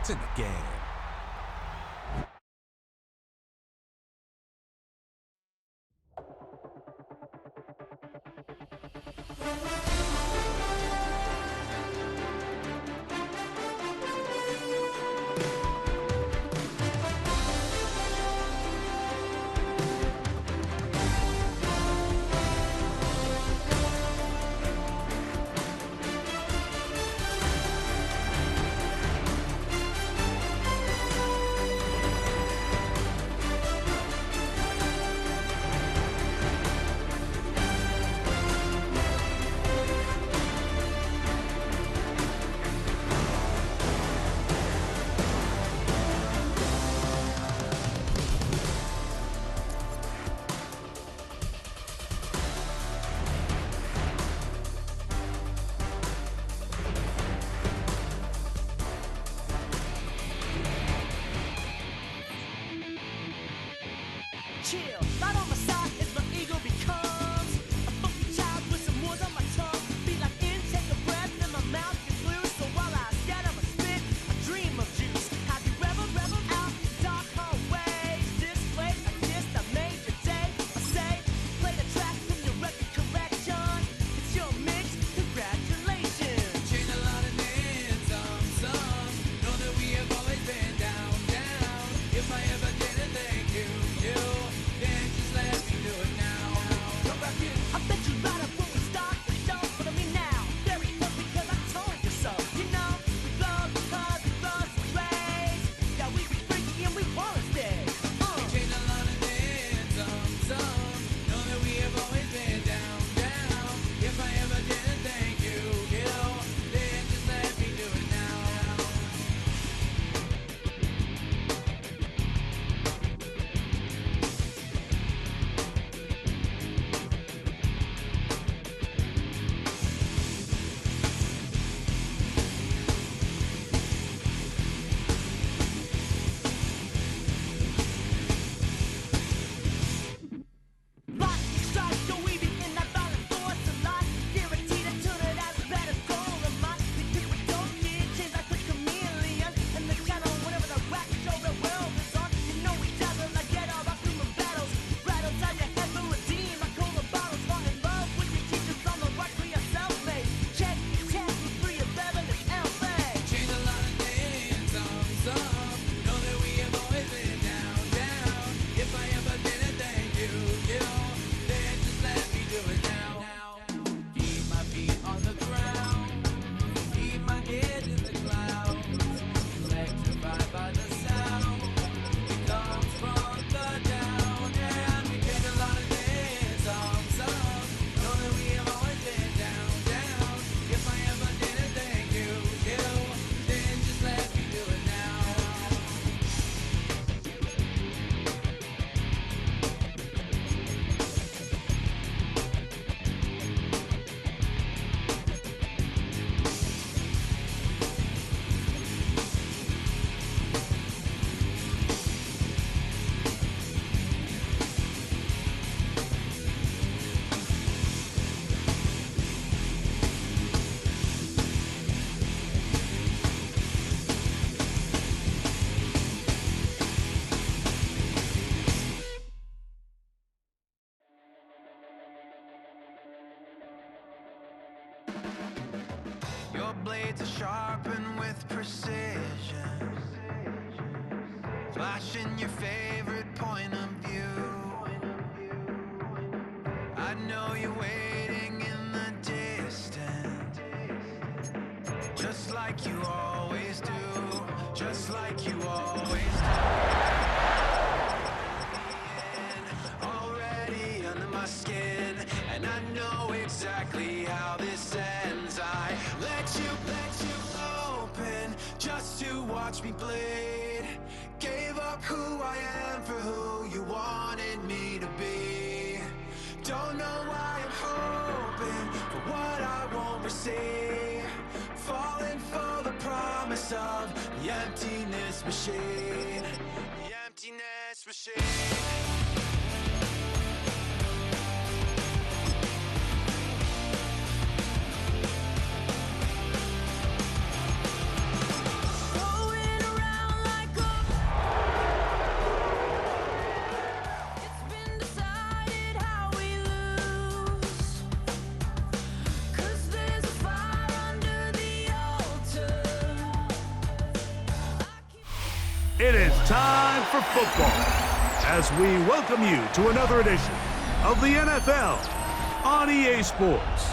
to the game. Chill, right on my side is my ego becomes a funky child with some words on my tongue. Be like in, take a breath, and my mouth gets loose. So while I scatter my spit, I dream of juice. Have you reveled out in dark hallways? This place I kissed, I made your day. I say, play the track from your record collection. It's your mix, congratulations. Changed a lot of names, some know that we have always been down. If I ever didn't thank you, then just let me do it now. Come back in. I bet you right up when we start the show. Follow me now, very close because I told you so. You know, we blow because we run some plays. Yeah, we be freaky and we wanna stay. Changed a lot of names, some know that we have always been down. If I ever didn't thank you, then just let me do it now. Lightning strike, go weaving in that violent force of life. Guaranteed to turn it out as bad as gold of mine. Because we don't get changed like a chameleon. And the channel, whenever the rap show the world is on. You know we dazzle like get all our human battles. Rattle tie your head for redeem like cola bottles. Fall in love with your teachers on the rock for yourself, mate. Check, check, 311 is LA. Changed a lot of names, some know that we have always been down. If I ever didn't thank you, then just let me do it now. Keep my feet on the ground, keep my head in the clouds, electrified by the sound. It comes from the down, and we changed a lot of names, some know that we have always been down. If I ever didn't thank you, then just let me do it now. Your blades are sharpened with precision, flashing your favorite point of view. I know you're waiting in the distance, just like you always do, just like you always do. Already under my skin, and I know exactly how this ends. I let you open just to watch me bleed. Gave up who I am for who you wanted me to be. Don't know why I'm hoping for what I won't receive. Falling for the promise of the emptiness machine. The emptiness machine. Rolling around It is time for football as we welcome you to another edition of the NFL on EA Sports.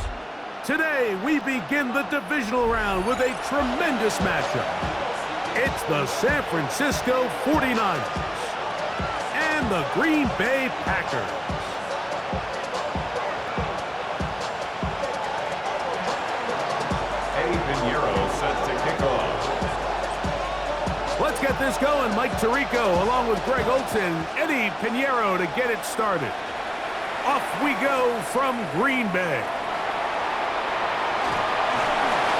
Today, we begin the divisional round with a tremendous matchup. It's the San Francisco 49ers and the Green Bay Packers. Eddie Pinheiro set to kick off. Let's get this going. Mike Tirico along with Greg Olson, Eddie Pinheiro to get it started. Off we go from Green Bay.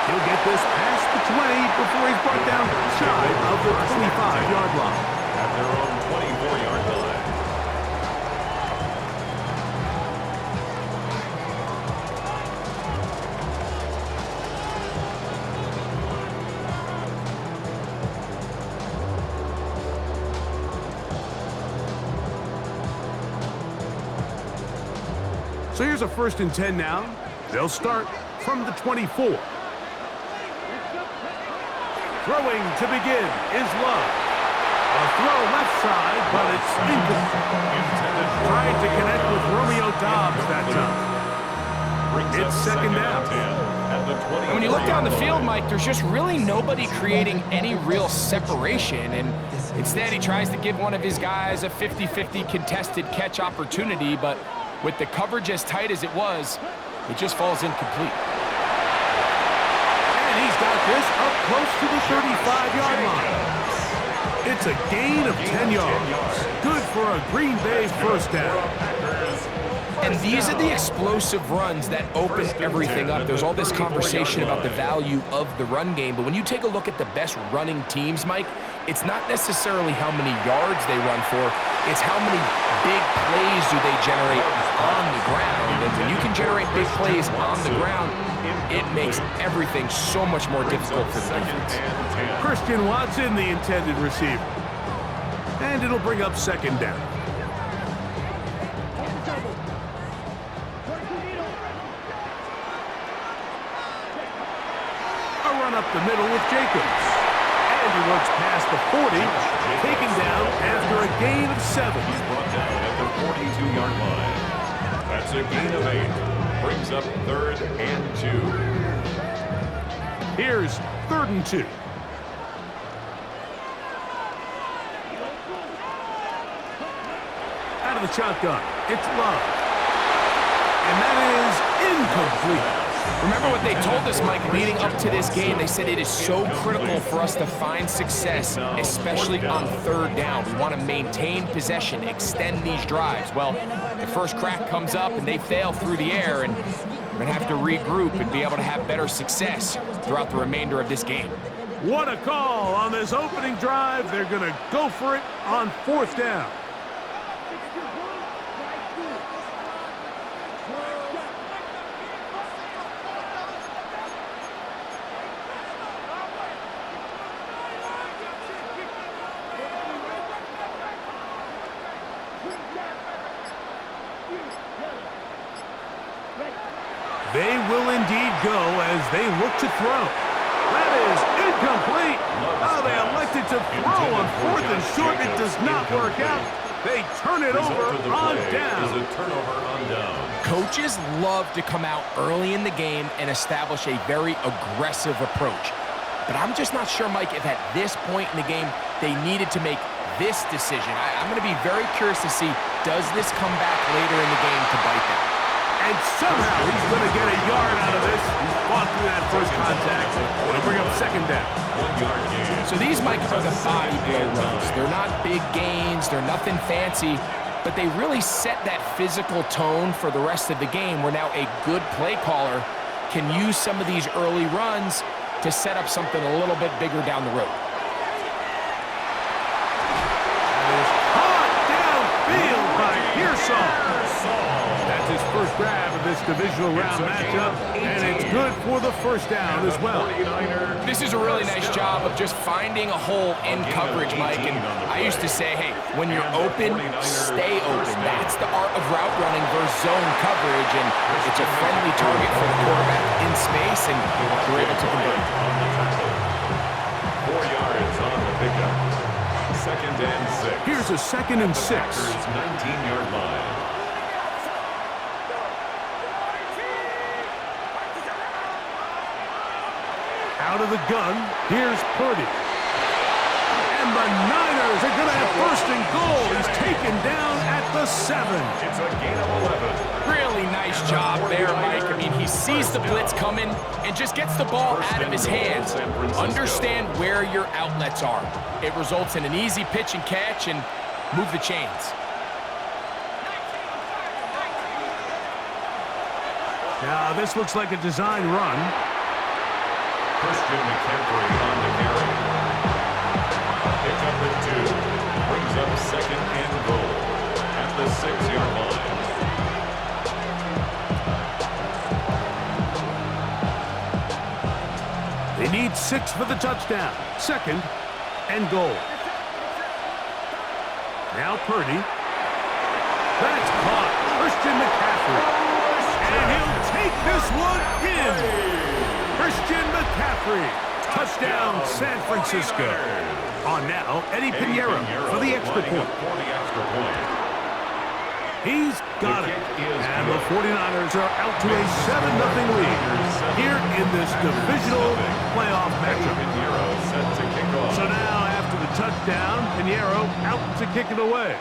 He'll get this past the 20 before he's brought down shy of the 25-yard line. At their own 24-yard line. So here's a 1st and 10 now. They'll start from the 24. Throwing to begin is Love. A throw left side, but it's incomplete. Trying to connect with Romeo Doubs that time. It's 2nd down. And when you look down the field, Mike, there's just really nobody creating any real separation. And instead, he tries to give one of his guys a 50-50 contested catch opportunity. But with the coverage as tight as it was, it just falls incomplete. And he's got this up close to the 35-yard line. It's a gain of 10 yards. Good for a Green Bay 1st down. And these are the explosive runs that open everything up. There's all this conversation about the value of the run game, but when you take a look at the best running teams, Mike, it's not necessarily how many yards they run for, it's how many big plays do they generate on the ground. And when you can generate big plays on the ground, it makes everything so much more difficult for the defense. Christian Watson, the intended receiver. And it'll bring up 2nd down. A run up the middle with Jacobs. And he works past the 40, taken down after a gain of 7. He's brought down at the 42-yard line. That's a gain of 8. Brings up 3rd and 2. Here's 3rd and 2. Out of the shotgun, it's Love. And that is incomplete. Remember what they told us, Mike, leading up to this game. They said it is so critical for us to find success, especially on 3rd down. We want to maintain possession, extend these drives. Well, the first crack comes up and they fail through the air, and we're going to have to regroup and be able to have better success throughout the remainder of this game. What a call on this opening drive. They're going to go for it on 4th down. They will indeed go as they look to throw. That is incomplete. Oh, they elected to throw on 4th and short. It does not work out. They turn it over on down. Is a turnover on down. Coaches love to come out early in the game and establish a very aggressive approach. But I'm just not sure, Mike, if at this point in the game they needed to make this decision. I'm going to be very curious to see, does this come back later in the game to bite them? And somehow he's going to get a yard out of this. He's fought through that first contact. It'll bring up 2nd down. 1 yard gain. So these, Mike, are the body blow runs. They're not big gains. They're nothing fancy. But they really set that physical tone for the rest of the game, where now a good play caller can use some of these early runs to set up something a little bit bigger down the road. That is caught downfield by Pearsall. That's his first grab of this divisional round matchup, and it's good for the 1st down as well. This is a really nice job of just finding a hole in coverage, Mike. And I used to say, hey, when you're open, stay open. That's the art of route running versus zone coverage, and it's a friendly target for the quarterback in space, and they're able to convert. 4 yards on the pickup. second and 6. Here's a 2nd and 6. Packers' 19-yard line. Out of the gun, here's Purdy. And the Niners are going to have 1st and goal. He's taken down at the 7. It's a gain of 11. Really nice job there, Mike. I mean, he sees the blitz coming and just gets the ball out of his hands. Understand where your outlets are. It results in an easy pitch and catch and move the chains. Now, this looks like a design run. Christian McCaffrey on the carry. Picked up at 2. Brings up 2nd and goal at the 6-yard line. They need 6 for the touchdown. 2nd and goal. Now Purdy. That's caught. Christian McCaffrey. And he'll take this one in. Christian McCaffrey. Touchdown, San Francisco. On now, Eddie Pinheiro for the extra point. He's got it. And the 49ers are out to a 7-0 lead here in this divisional playoff matchup. So now, after the touchdown, Pinheiro out to kick it away.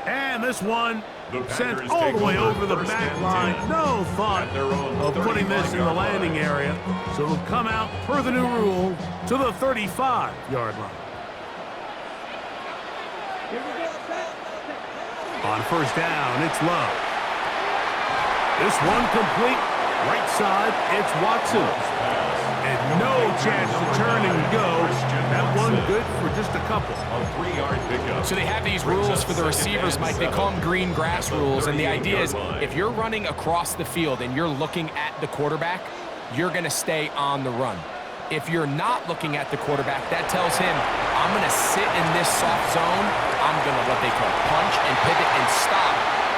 And this one sent all the way over the back line. No thought of putting this in the landing area. So it'll come out, per the new rule, to the 35-yard line. On 1st down, it's Love. This one complete. Right side, it's Watson. And no chance to turn and go. That one good for just a couple. A 3-yard pickup. So they have these rules for the receivers, Mike. They call them green grass rules. And the idea is if you're running across the field and you're looking at the quarterback, you're going to stay on the run. If you're not looking at the quarterback, that tells him, I'm going to sit in this soft zone. I'm going to what they call punch and pivot and stop.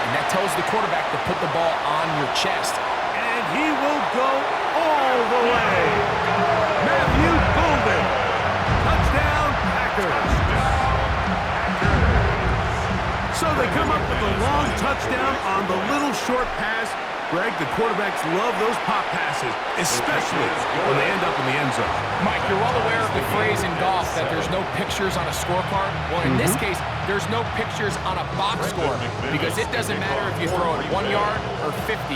And that tells the quarterback to put the ball on your chest. And he will go all the way. Matthew Golden. Touchdown, Packers. So they come up with a long touchdown on the little short pass. Greg, the quarterbacks love those pop passes, especially when they end up in the end zone. Mike, you're well aware of the phrase in golf that there's no pictures on a scorecard. Well, in this case, there's no pictures on a box score because it doesn't matter if you throw it 1 yard or 50.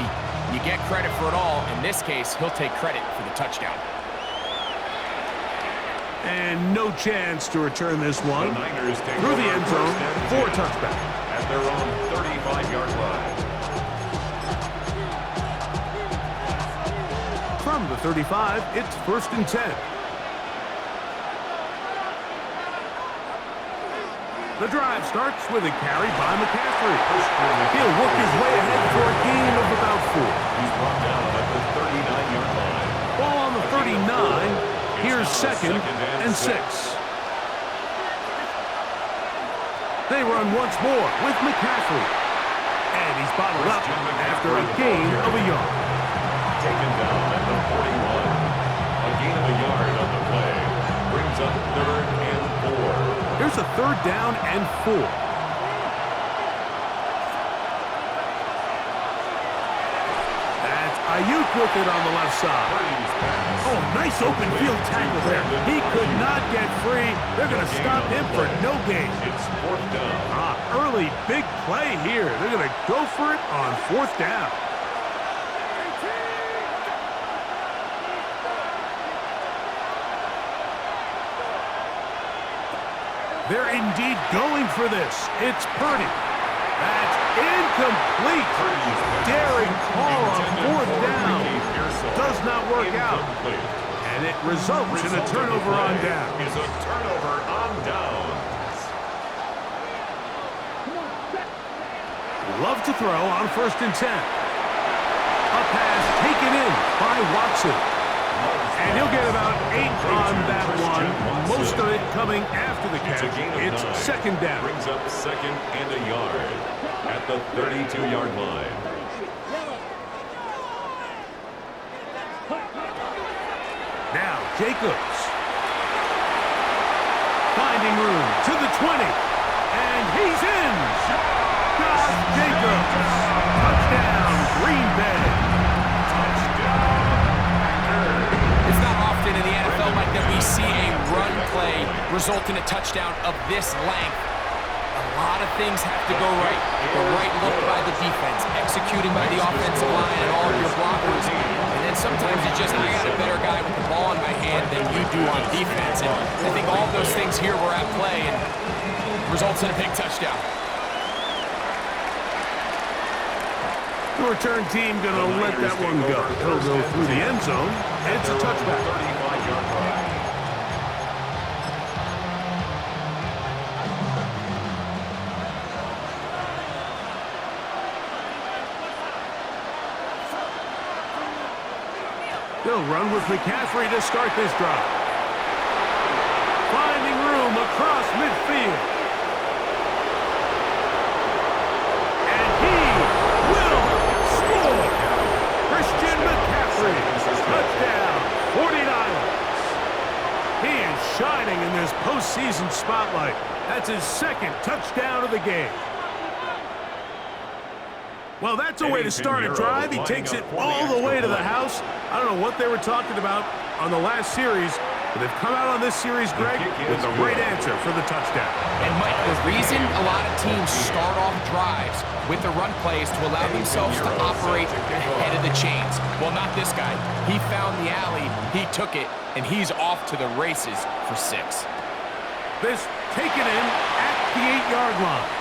You get credit for it all. In this case, he'll take credit for the touchdown. And no chance to return this one through the end zone for a touchback. At their own 35-yard line. From the 35, it's 1st and 10. The drive starts with a carry by McCaffrey. He'll work his way ahead for a gain of about 4. He's brought down at the 39-yard line. Ball on the 39. Here's 2nd and 6. They run once more with McCaffrey. And he's bottled up after a gain of a yard. Taken down at the 41. A gain of a yard on the play. Brings up 3rd and 4. Here's a 3rd down and 4. That's Ayuk with it on the left side. Oh, nice open field tackle there. He could not get free. They're going to stop him for no gain. It's 4th down. Early big play here. They're going to go for it on 4th down. They're indeed going for this. It's Purdy. That's incomplete. Daring call on 4th down. Does not work out. And it results in a turnover on down. Is a turnover on downs. Love to throw on 1st and 10. A pass taken in by Watson. And he'll get about 8 on that one. Most of it coming after the catch. It's 2nd down. Brings up 2nd and a yard at the 32-yard line. Now Jacobs. Finding room to the 20. And he's in. Josh Jacobs. Touchdown, Green Bay. It's not often in the NFL, Mike, that we see a run play result in a touchdown of this length. A lot of things have to go right. The right look by the defense, executing by the offensive line and all of your blockers. And then sometimes it's just, I got a better guy with the ball in my hand than you do on defense. And I think all of those things here were at play and results in a big touchdown. The return team going to let that one go. He'll go through the end zone. It's a touchback. 35-yard line. They'll run with McCaffrey to start this drive. Finding room across midfield. And he will score. Christian McCaffrey. Touchdown, 49ers. He is shining in this postseason spotlight. That's his second touchdown of the game. Well, that's a way to start a drive. He takes it all the way to the house. I don't know what they were talking about on the last series, but they've come out on this series, Greg, with the right answer for the touchdown. And, Mike, the reason a lot of teams start off drives with the run play is to allow themselves to operate ahead of the chains. Well, not this guy. He found the alley, he took it, and he's off to the races for 6. This taken in at the 8-yard line.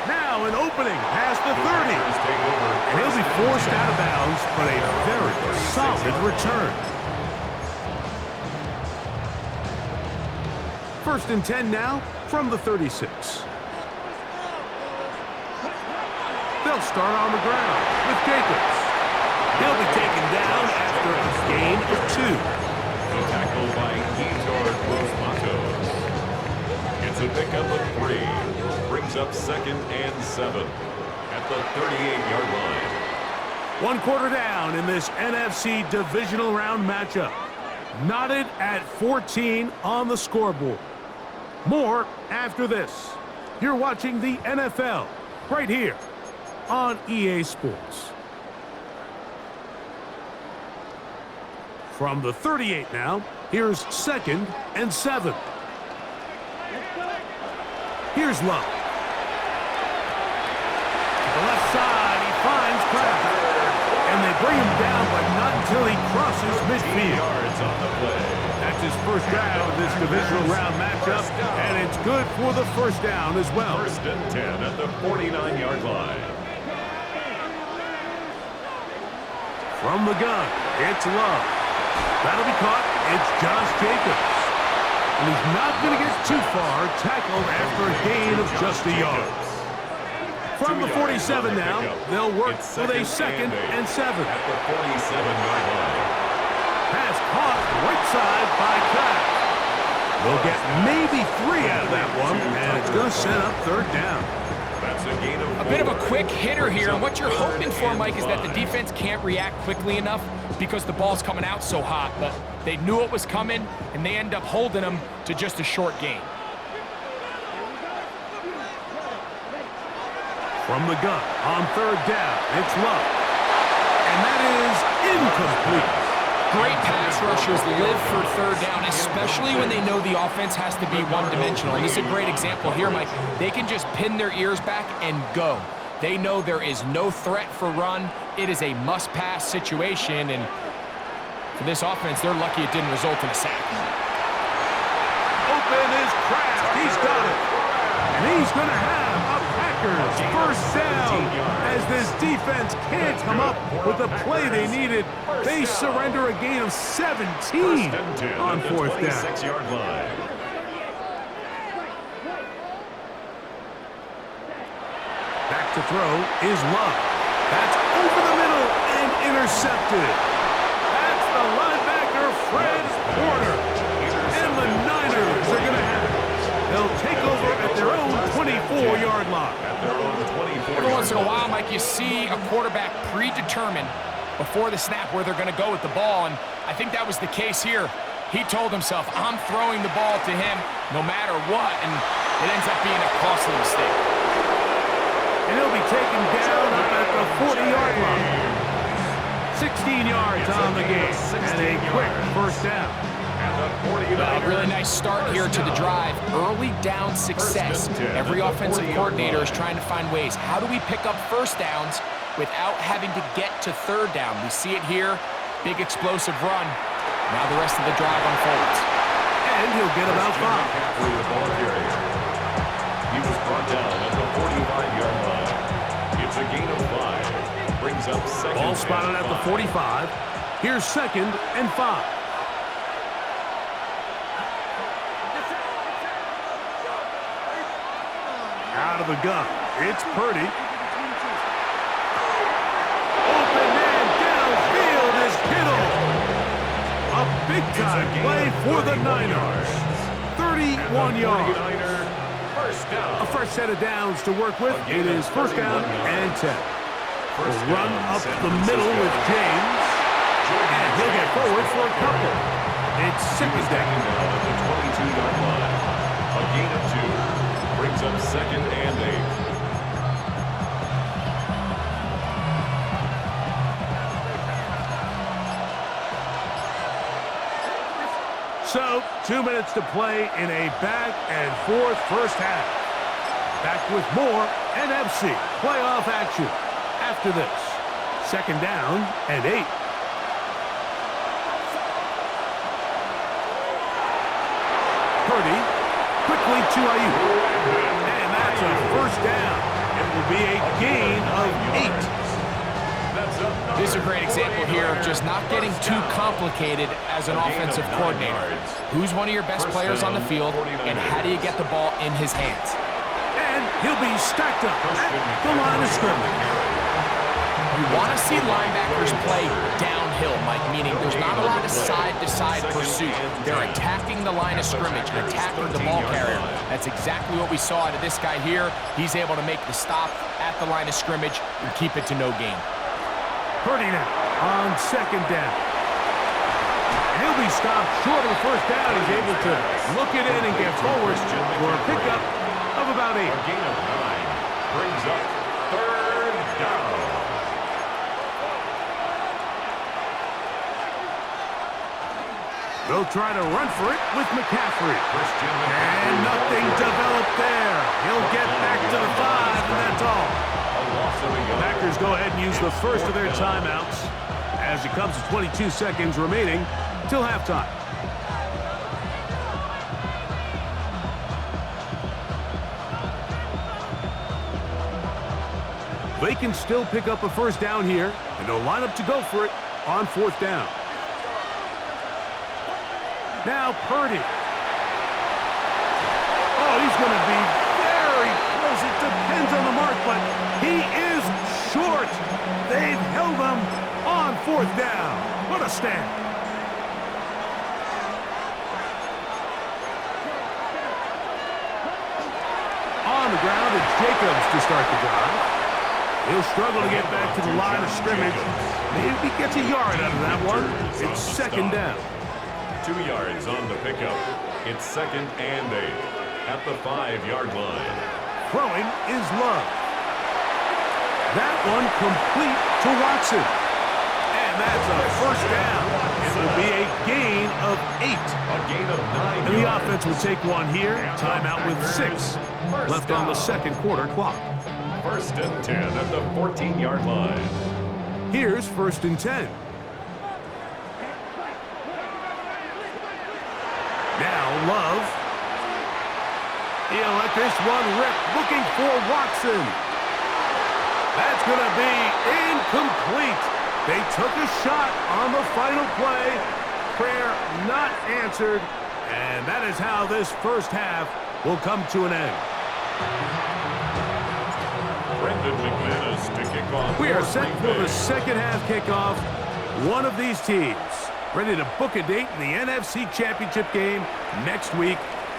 Now an opening past the 30. And he'll be forced out of bounds, but a very solid return. 1st and 10 now from the 36. They'll start on the ground with Jacobs. He'll be taken down after a gain of 2. The tackle by Yetur Gross-Matos. It's a pickup of 3. Brings up 2nd and 7 at the 38-yard line. 1 quarter down in this NFC divisional round matchup. Knotted at 14 on the scoreboard. More after this. You're watching the NFL right here on EA Sports. From the 38 now, here's 2nd and 7. Here's Love. To the left side, he finds Kraft. And they bring him down, but not until he crosses midfield. Yards on the play. That's his first down of this divisional round matchup, and it's good for the first down as well. 1st and 10 at the 49-yard line. From the gun, it's Love. That'll be caught. It's Josh Jacobs. And he's not going to get too far, tackled after a gain of just a yard. From the 47 now, they'll work with a 2nd and 7. At the 47-yard line. Pass caught right side by Kraft. They'll get maybe 3 out of that one, and it's going to set up 3rd down. That's a gain of 4. A bit of a quick hitter here, and what you're hoping for, Mike, is that the defense can't react quickly enough because the ball's coming out so hot, but they knew it was coming, and they end up holding them to just a short gain. From the gun, on 3rd down, it's Love. And that is incomplete. Great pass rushers live for 3rd down, especially when they know the offense has to be one-dimensional. And this is a great example here, Mike. They can just pin their ears back and go. They know there is no threat for run. It is a must-pass situation, and for this offense, they're lucky it didn't result in a sack. Open is Kraft. He's got it. And he's going to have a Packers first down as this defense can't come up with the play they needed. They surrender a gain of 17 on 4th down. 26-yard line. Back to throw is Love. That's over the middle and intercepted. That's the linebacker, Fred Porter. And the Niners are going to have it. They'll take over at their own 24-yard line. At their own 24-yard Every once in a while, Mike, you see a quarterback predetermine before the snap where they're going to go with the ball, and I think that was the case here. He told himself, I'm throwing the ball to him no matter what, and it ends up being a costly mistake. And he'll be taken down up at the 40-yard line. 16 yards on the game, and a quick first down. Well, a really nice start here to the drive. Early down success. Every offensive coordinator is trying to find ways. How do we pick up first downs without having to get to third down? We see it here. Big explosive run. Now the rest of the drive unfolds. And he'll get about 5. He was brought down at the 45-yard line. It's a gain of 5. Brings up second. Ball spotted at the 45. Here's 2nd and 5. Out of the gun. It's Purdy. Open man downfield is Kittle. A big-time play for the Niners. 31 yards. First down. A fresh set of downs to work with. It is first down and 10. A run up the middle with James. And he'll get forward for a couple. It's second down. At the 22-yard line. A gain of 2. Brings up second and 8. So, 2 minutes to play in a back-and-forth first half. Back with more NFC playoff action after this. Second down and 8. Purdy quickly to Ayuk. And that's a first down. It will be a gain of 8. This is a great example here of just not getting too complicated as an offensive coordinator. Who's one of your best players on the field, and how do you get the ball in his hands? And he'll be stacked up at the line of scrimmage. You want to see linebackers play downhill, Mike, meaning there's not a lot of side-to-side pursuit. They're attacking the line of scrimmage, attacking the ball carrier. That's exactly what we saw out of this guy here. He's able to make the stop at the line of scrimmage and keep it to no gain. Purdy now on second down. He'll be stopped short of the first down. He's able to look it in and get forward for a pickup of about 8. A gain of 9 brings up third down. They'll try to run for it with McCaffrey. McCaffrey. And nothing developed there. He'll get back to the 5, and that's all. Packers go ahead and use the first of their timeouts as it comes to 22 seconds remaining till halftime. They can still pick up a first down here, and they'll line up to go for it on 4th down. Now Purdy. Oh, he's going to be very close. It depends on the mark, but he is short. They've held him on 4th down. What a stand. On the ground, it's Jacobs to start the drive. He'll struggle to get back to the line of scrimmage. Maybe he gets a yard out of that one. It's second down. 2 yards on the pickup. It's second and 8 at the 5-yard line. Throwing is Love. That one complete to Watson. And that's a first down. It will be a gain of 8. A gain of 9 And the yards. offense will take one here. Timeout with 6 left on the second quarter clock. First and 10 at the 14-yard line. Here's 1st and 10. Now Love. He'll let this one rip, looking for Watson. That's going to be incomplete. They took a shot on the final play. Prayer not answered. And that is how this first half will come to an end. Brendan McManus to kick off. We are set for the second half kickoff. One of these teams ready to book a date in the NFC Championship game next week.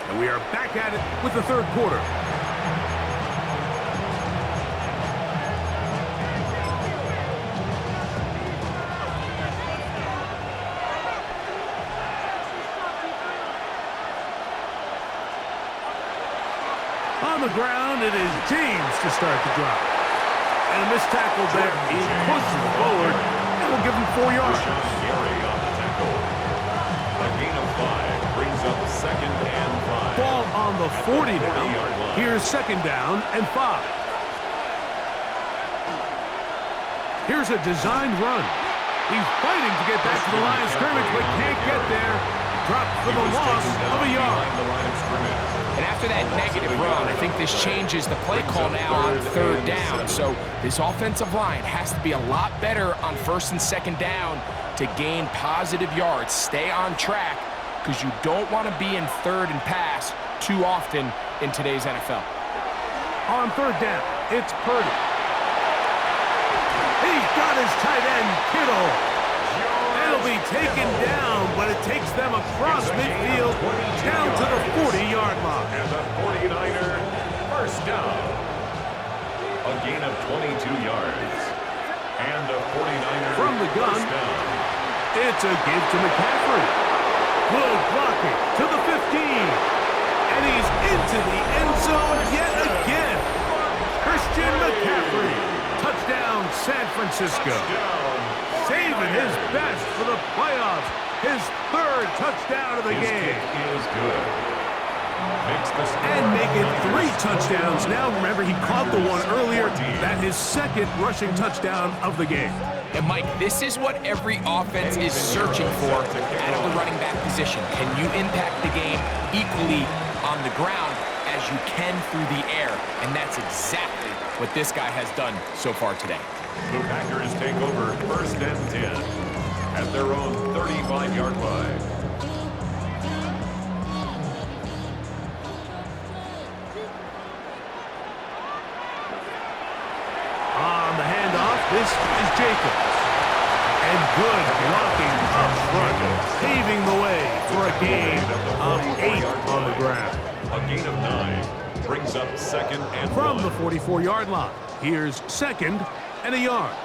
And we are back at it with the third quarter. the ground, it is James to start the drive. And a missed tackle there. He pushes forward and will give him 4 yards. Rashawn Gary on the tackle. A gain of 5 brings up second and 5. Ball on the 40 now. 40-yard line. Here's second down and 5. Here's a designed run. He's fighting to get back to the line of scrimmage, but can't get there. Dropped for the loss of a yard. The line of scrimmage. And after that negative run, I think this changes the play call now on third down. So this offensive line has to be a lot better on first and second down to gain positive yards. Stay on track because you don't want to be in third and pass too often in today's NFL. On third down, it's Purdy. He's got his tight end, Kittle. It'll be taken down, but it takes them across midfield down to the 40-yard line. And the 49er first down. A gain of 22 yards. And the 49er From the gun. first down. It's a give to McCaffrey. Good blocking to the 15. And he's into the end zone yet again. Christian McCaffrey. Touchdown, San Francisco. Saving his best for the playoffs. His third touchdown of the His game. kick is good. Makes the score. And make it 3 touchdowns now. Remember, he caught the one earlier. That his second rushing touchdown of the game. And Mike, this is what every offense is searching for out of the running back position. Can you impact the game equally on the ground as you can through the air? And that's exactly what this guy has done so far today. The Packers take over first and 10 at their own 35-yard line. On the handoff, this is Jacobs. And good blocking up front, paving the way for a gain of 8 on the ground. A gain of 9 brings up second and From 1. the 44-yard line, here's second and a yard.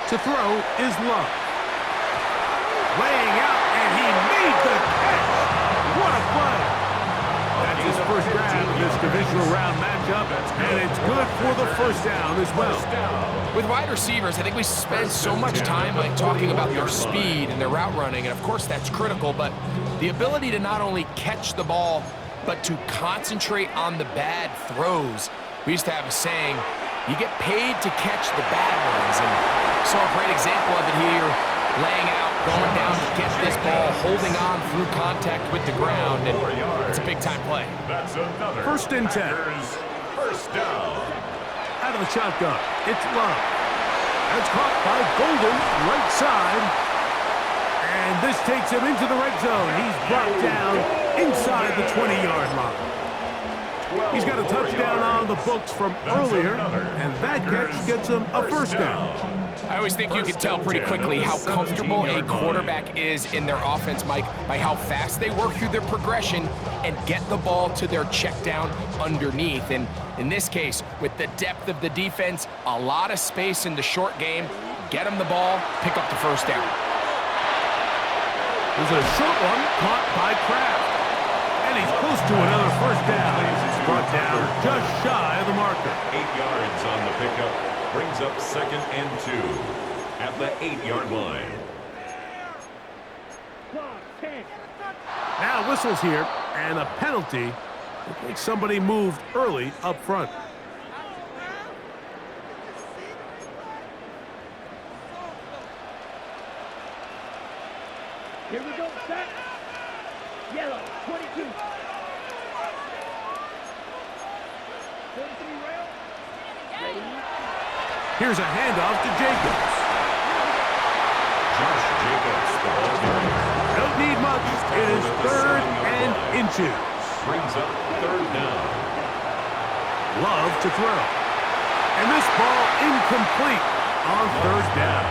To throw is Love. Laying out, and he made the catch. What a play. That's his first grab of this divisional round matchup, and it's good for the first down as well. With wide receivers, I think we spend so much time like talking about their speed and their route running, and of course that's critical, but the ability to not only catch the ball, but to concentrate on the bad throws. We used to have a saying, you get paid to catch the bad ones, and saw a great example of it here, laying out, going down to get this ball, holding on through contact with the ground, and it's a big-time play. That's another First and 10. Packers first down. Out of the shotgun, it's Love. That's caught by Golden, right side. And this takes him into the red zone. He's brought down inside the 20-yard line. He's got a touchdown on the books from earlier, and that catch gets him a first down. I always think you can tell pretty quickly how comfortable a quarterback is in their offense, Mike, by how fast they work through their progression and get the ball to their check down underneath. And in this case, with the depth of the defense, a lot of space in the short game, get them the ball, pick up the first down. There's a short one caught by Kraft. And he's close to another first down. He's brought down just shy of the marker. 8 yards on the pickup brings up second and 2 at the 8-yard line. Now whistles here, and a penalty. Looks like somebody moved early up front. Here we go, set. Yellow, 22. 43 rail. Ready? Here's a handoff to Jacobs. Josh Jacobs, the ball carrier, Don't need much. It is third and inches. brings up third down. Love to throw. And this ball incomplete on third down.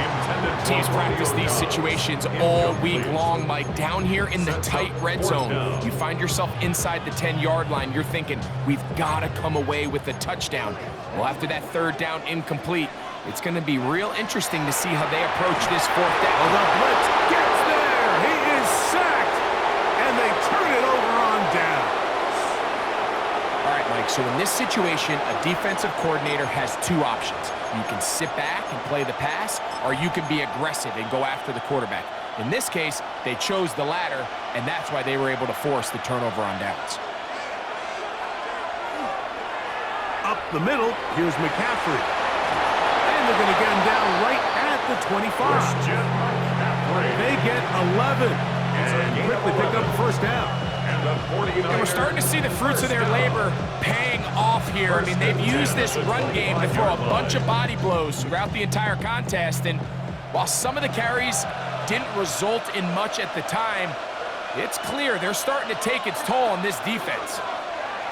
Intended Teams for practice Julio these Jones. situations all week long, Mike. Down here in the tight red zone, you find yourself inside the 10-yard line. You're thinking, we've got to come away with a touchdown. Well, after that third down incomplete, it's going to be real interesting to see how they approach this fourth Well, down. the blitz gets there. He is sacked. And they turn it over on down. Mike. So in this situation, a defensive coordinator has two options. You can sit back and play the pass, or you can be aggressive and go after the quarterback. In this case, they chose the latter, and that's why they were able to force the turnover on downs. Up the middle, here's McCaffrey. And they're going to get him down right at the 25. They get 11. And quickly pick up the first down. And we're starting to see the fruits of their labor paying off here. I mean, they've used this run game to throw a bunch of body blows throughout the entire contest. And while some of the carries didn't result in much at the time, it's clear they're starting to take its toll on this defense.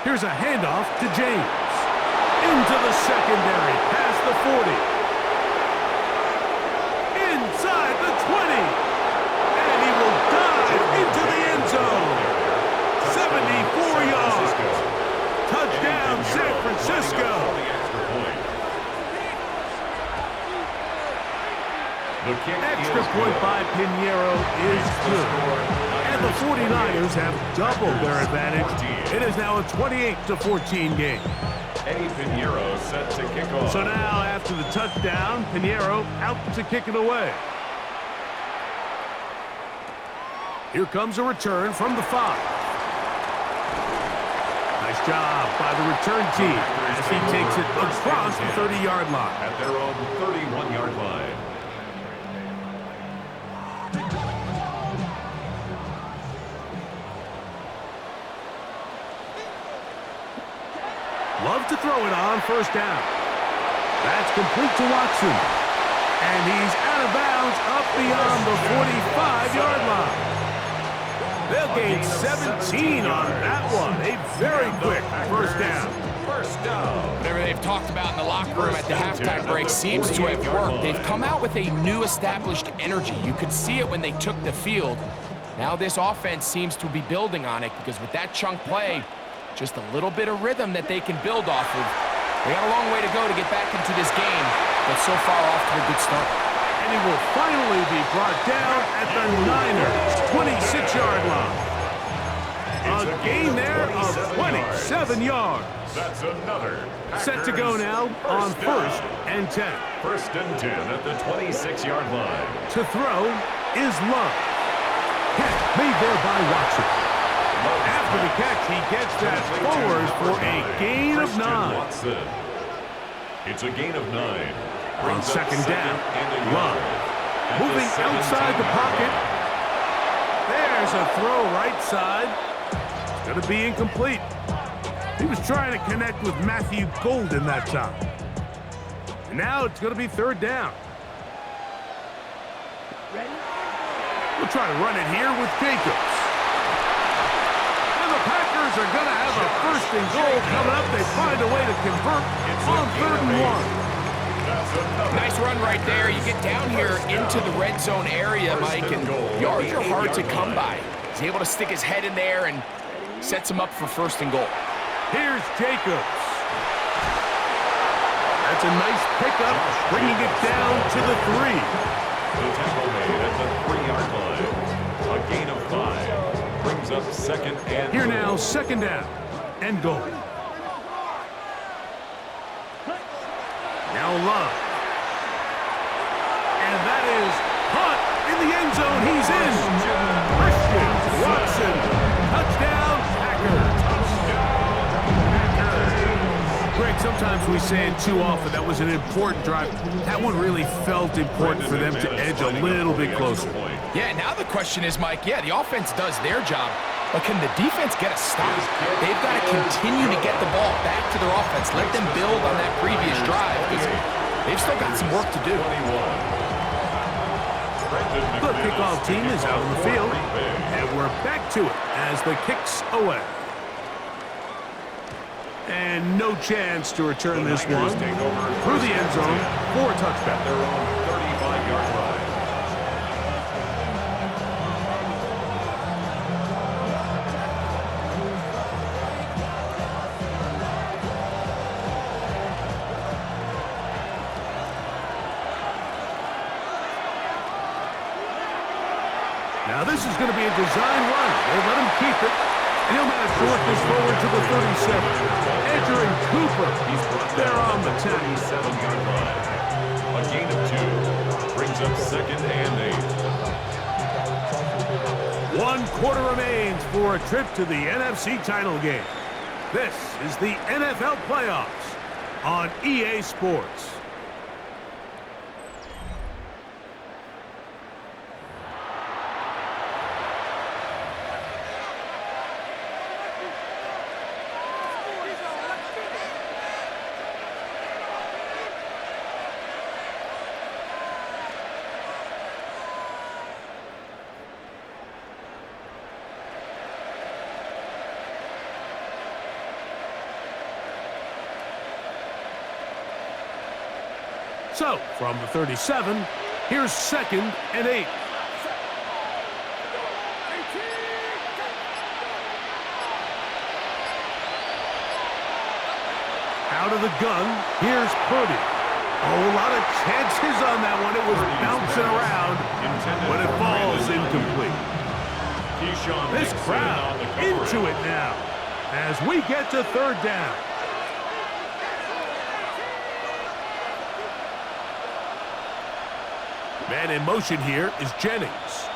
Here's a handoff to James. Into the secondary, past the 40. Inside the 20. And he will dive into the end zone. 74 yards. Touchdown, San Francisco. Extra point by Pinheiro is good. And the 49ers have doubled their advantage. It is now a 28-14 game. Eddie Pinheiro set to kick off. So now, after the touchdown, Pinheiro out to kick it away. Here comes a return from the 5. Nice job by the return team as he takes it across the 30-yard line. At their own 31-yard line. Love to throw it on first down. That's complete to Watson. And he's out of bounds up beyond the 45-yard line. They'll gain 17 on that one. A very quick first down. Whatever they've talked about in the locker room at the halftime break seems to have worked. They've come out with a new established energy. You could see it when they took the field. Now this offense seems to be building on it because with that chunk play, just a little bit of rhythm that they can build off of. They got a long way to go to get back into this game, but so far off to a good start. And he will finally be brought down at the Niners' 26-yard line. A gain there of 27 yards. That's another. Set to go now on first and 10. First and 10 at the 26-yard line. To throw is Love. Catch made there by Watson. After the catch, he gets that forward for a gain of 9. It's a gain of 9. On second down, Love moving outside the pocket. There's a throw right side. It's going to be incomplete. He was trying to connect with Matthew Golden that time. And now it's going to be third down. We'll try to run it here with Jacobs. And the Packers are going to have a first and goal coming up. They find a way to convert on 3rd and 1. Nice run right there. You get down here into the red zone area, Mike, and yards are hard to come by. He's able to stick his head in there and sets him up for 1st and goal. Here's Jacobs. That's a nice pickup, bringing it down to the 3. The tackle made at the 3-yard line. A gain of 5. Brings up second and Here goal. now, second down and goal. Now Love. And that is caught in the end zone. He's in. Christian Watson. Touchdown, Packers. Greg, sometimes we say it too often. That was an important drive. That one really felt important for them to edge a little bit closer. Yeah, now the question is, Mike, yeah, the offense does their job, but can the defense get a stop? They've got to continue to get the ball back to their offense. Let them build on that previous drive because they've still got some work to do. The kickoff team is out on the field, and we're back to it as the kick's away. And no chance to return this one through the end zone for a touchdown. Their own 35-yard line. Now this is going to be a design run. They let him keep it, and he'll manage to work this forward to the 37. Bridger and Cooper, He's brought they're down on the at the tackle. 37-yard line. A gain of 2 brings up 2nd and 8. 1 quarter remains for a trip to the NFC title game. This is the NFL playoffs on EA Sports. So, from the 37, here's 2nd and 8. Out of the gun, here's Purdy. Oh, a lot of chances on that one. It was bouncing around, but it falls incomplete. This crowd into it now as we get to 3rd down. Man in motion here is Jennings.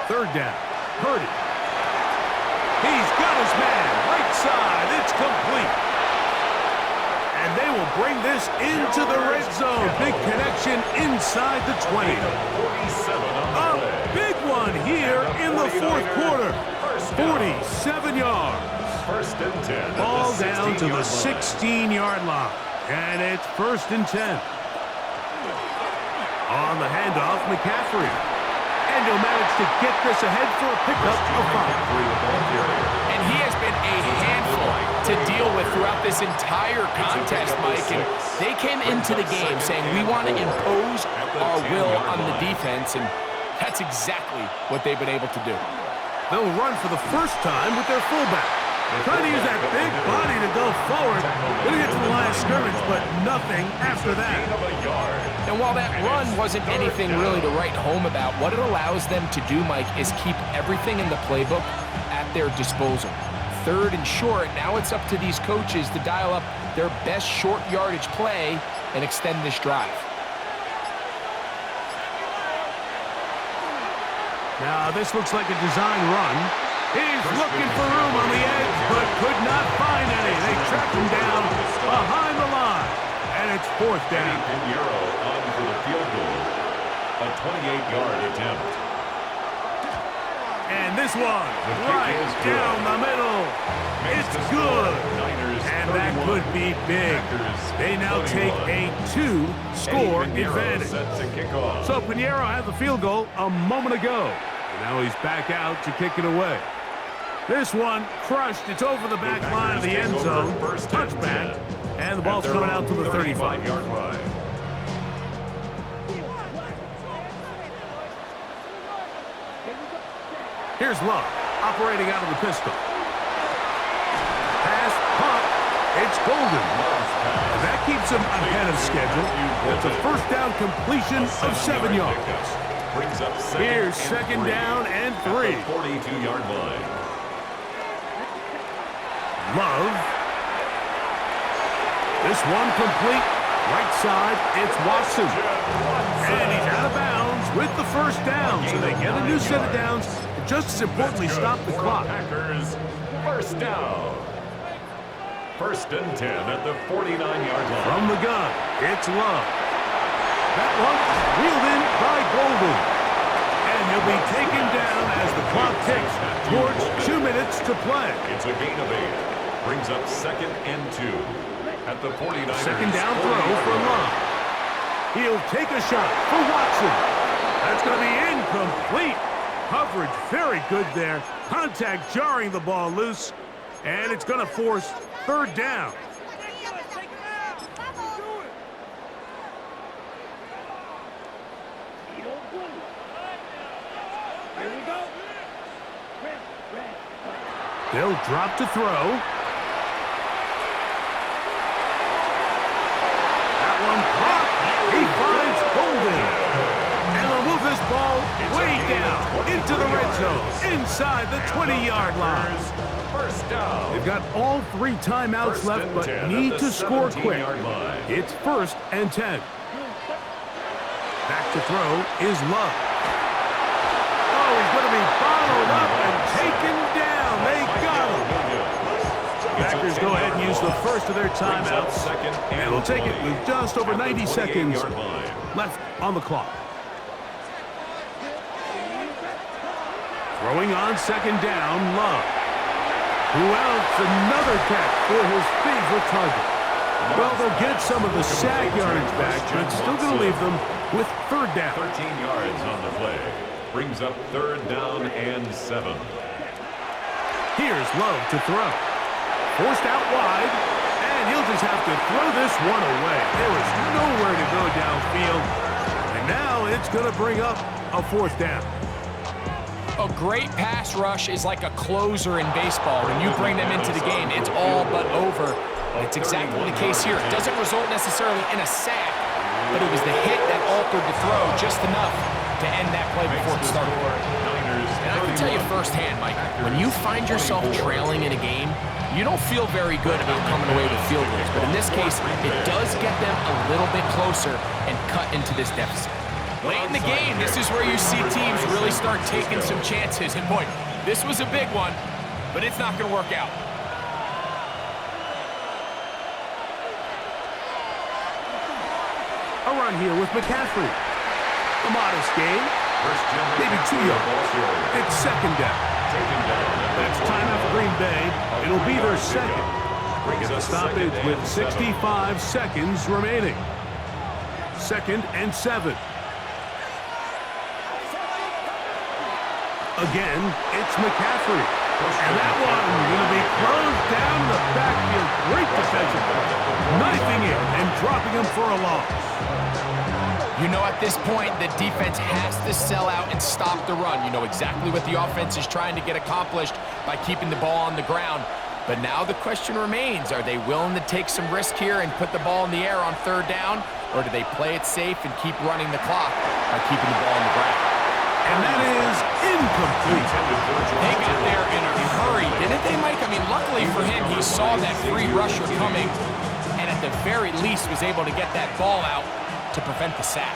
3rd down, Purdy. He's got his man, right side, it's complete. And they will bring this into the red zone. Big connection inside the 20. A big one here in the 4th quarter. 47 yards. 1st and 10. Ball down to the 16-yard line. And it's 1st and 10. On the handoff, McCaffrey. And he'll manage to get this ahead for a pickup of 5. And he has been a handful to deal with throughout this entire contest, Mike. And they came into the game saying, we want to impose our will on the defense, and that's exactly what they've been able to do. They'll run for the first time with their fullback. Trying to use that big body to go forward. Going to get to the line of scrimmage, but nothing after that. And while that run wasn't anything really to write home about, what it allows them to do, Mike, is keep everything in the playbook at their disposal. 3rd and short, now it's up to these coaches to dial up their best short yardage play and extend this drive. Now this looks like a design run. He's looking for room on the edge, but could not find any. They tracked him down behind the line, and it's 4th down. Euro on for the field goal. A 28-yard attempt. And this one, right down the middle. It's good. And that could be big. They now take a 2-score advantage. So Pinheiro had the field goal a moment ago. And now he's back out to kick it away. This one crushed. It's over the back line of the end zone. Touchback. And the ball's coming out to the 35-yard line. Here's Love, operating out of the pistol. Pass, pump, it's Golden. And that keeps him ahead of schedule. That's a 1st down completion of 7 yards. Here's 2nd down and 3. 42-yard line. Love. This one complete. Right side, it's Watson. And he's out of bounds with the 1st down. So they get a new set of downs. Just as importantly, stop the clock. Packers, 1st down. 1st and 10 at the 49-yard line. From the gun, it's Love. That one wheeled in by Golden. And he'll be taken down as the clock ticks towards 2 minutes to play. It's a gain of 8. Brings up 2nd and 2 at the 49ers. 2nd down throw for Love. He'll take a shot for Watson. That's going to be incomplete. Coverage very good there. Contact jarring the ball loose. And it's going to force 3rd down. They'll drop to throw. That one caught. He finds Golden. And they'll move this ball way down into the red zone, inside the 20-yard line. first down. They've got all 3 timeouts First left, and but 10 need at the to score quick. 17-yard line. It's 1st and 10. Back to throw is Love. Oh, he's going to be followed up and taken down. They got him. Packers go ahead and use the first of their timeouts. And will take it with just over 90 seconds left on the clock. Throwing on 2nd down, Love. Who else? Another catch for his favorite target. Well, they'll get some of the sack yardage back, but it's still going to leave them with 3rd down. 13 yards on the play. Brings up 3rd down and 7. Here's Love to throw. Forced out wide, and he'll just have to throw this one away. There was nowhere to go downfield, and now it's going to bring up a 4th down. A great pass rush is like a closer in baseball. When you bring them into the game, it's all but over. And it's exactly the case here. It doesn't result necessarily in a sack, but it was the hit that altered the throw just enough to end that play before it started. And I can tell you firsthand, Mike, when you find yourself trailing in a game, you don't feel very good about coming away with field goals. But in this case, it does get them a little bit closer and cut into this deficit. Late in the game, this is where you see teams really start taking some chances. And boy, this was a big one, but it's not going to work out. A run here with McCaffrey. A modest gain. Maybe too young. It's 2nd down. That's timeout for Green Bay. It'll be their 2nd. Get the stoppage with 65 seconds remaining. 2nd and 7. Again, it's McCaffrey. And that one going to be closed down the backfield. Great defensive play. Knifing it and dropping him for a loss. You know, at this point, the defense has to sell out and stop the run. You know exactly what the offense is trying to get accomplished by keeping the ball on the ground. But now the question remains, are they willing to take some risk here and put the ball in the air on 3rd down? Or do they play it safe and keep running the clock by keeping the ball on the ground? And that is incomplete. They got there in a hurry, didn't they, Mike? I mean, luckily for him, he saw that free rusher coming and at the very least was able to get that ball out to prevent the sack.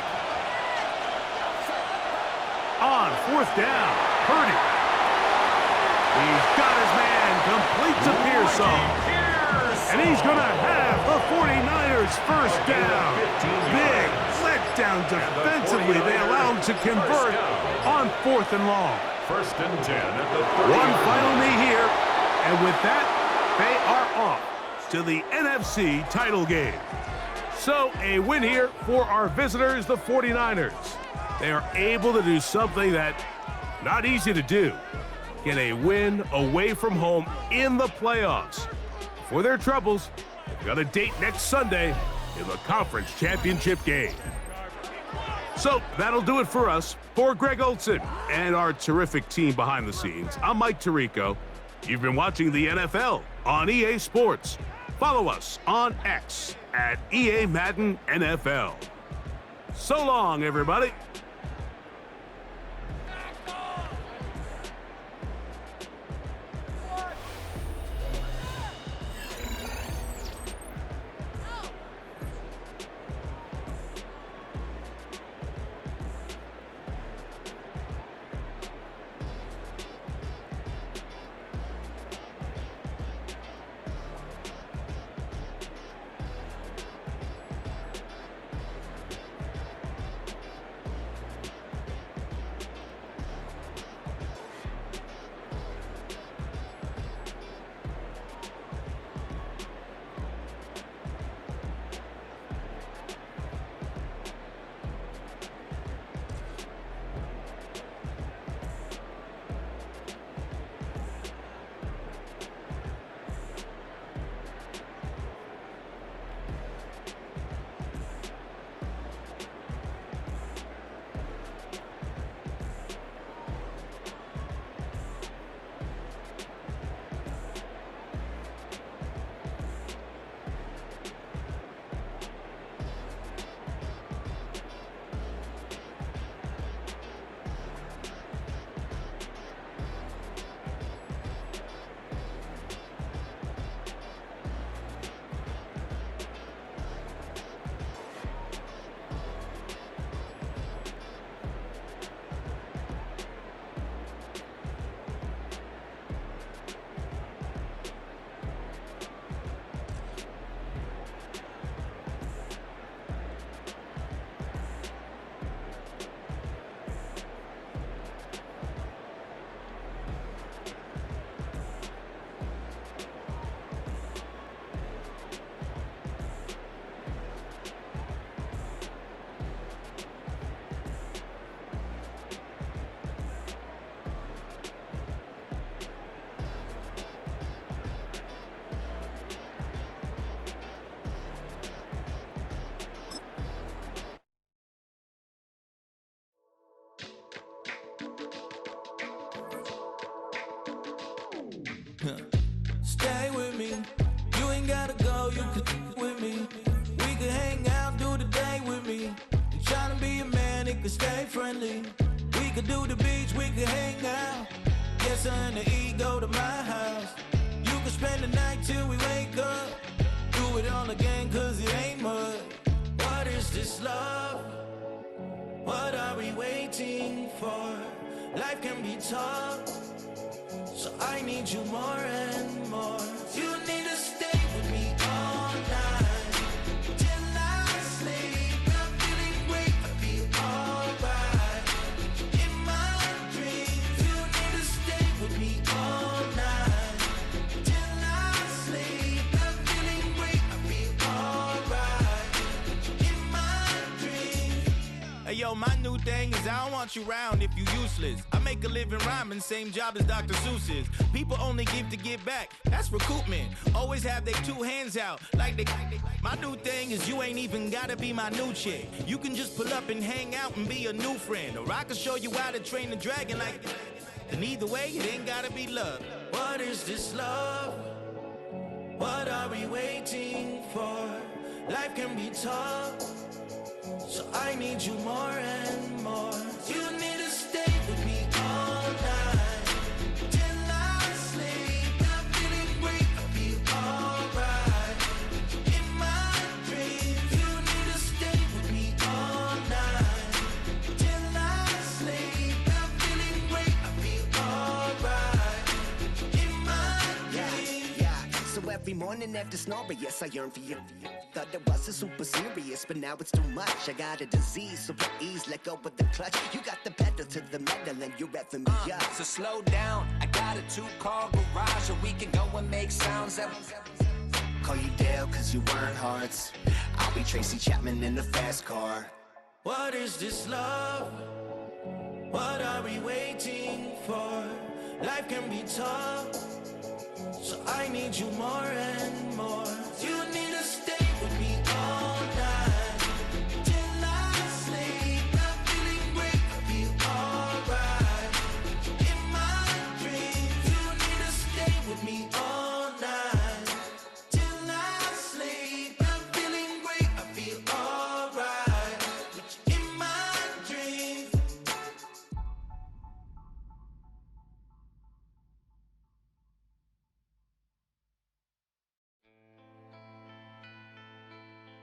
On 4th down, Purdy. He's got his man, completes a Pearsall. And he's going to have the 49ers first down. Big letdown defensively. They allow him to convert on 4th and long. 1st and 10 at the 30. One final knee here. And with that, they are off to the NFC title game. So a win here for our visitors, the 49ers. They are able to do something that not easy to do. Get a win away from home in the playoffs. For their troubles, they've got a date next Sunday in the conference championship game. So that'll do it for us. For Greg Olson and our terrific team behind the scenes, I'm Mike Tirico. You've been watching the NFL on EA Sports. Follow us on X at EA Madden NFL. So long, everybody. something to eat, go to my house. You can spend the night till we wake up. Do it all again, cause it ain't mud. What is this love? What are we waiting for? Life can be tough, so I need you more and more. You need to stay with me all night till I sleep. I'm feeling great, I'll be alright. In my dreams, you need to stay with me all night till I sleep. I'm feeling great, I'll be alright. In my dreams. Hey yo, my new thing is I don't want you round if you useless. I make a living rhyming, same job as Dr. Seuss's. People only give to give back, that's recoupment. Always have their two hands out, like they. My new thing is you ain't even gotta be my new chick. You can just pull up and hang out and be a new friend. Or I can show you how to train the dragon like. And either way, it ain't gotta be love. What is this love? What are we waiting for? Life can be tough, so I need you more and more. You need to stay with me all night till I sleep. I'm feeling great, I'll be alright. In my dreams, you need to stay with me all night till I sleep. I'm feeling great, I'll be alright. In my dreams. Yeah, so every morning after snoring, yes, I yearn for you. Thought it wasn't super serious, but now it's too much. I got a disease, so with ease, let go of the clutch. You got the pedal to the metal and you're revving me up. So slow down, I got a 2-car garage, or we can go and make sounds that. Call you Dale, cause you weren't hearts. I'll be Tracy Chapman in the fast car. What is this love? What are we waiting for? Life can be tough, so I need you more and more.